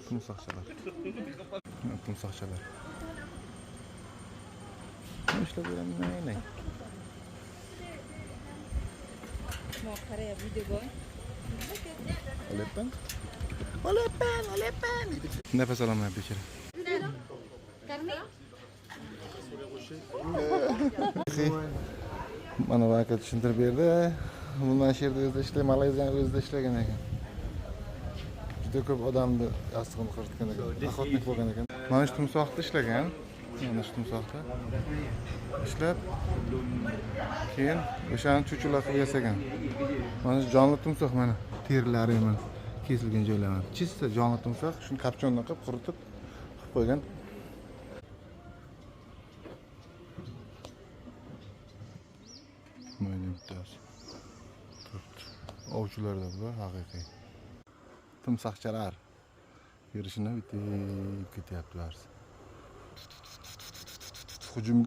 Timsohchalar. Timsohchalar. İşte böyle ne? Olepen. Nefes alamıyorum bir kere. Bana vakit tushuntirib berdi. Bundan shu yerda o'zida ishlayman, Malayziyani o'zida ishlagan ekan. Juda ko'p odamni yastig'ini quritgan ekan, охотник bo'lgan ekan. Mana shu timsohda ishlagan. Mana shu timsohda ishlab, keyin o'shani chuchuklar qilib yasagan. Mana shu jonli timsoh, mana terilari mana kesilgan joylari mana. Chista jonli timsoh, shuni kapchondan qilib quritib qo'ygan. Ovchilarda bular haqiqiy timsohchalar yurishini bitib ketyapti barisi. Hujumga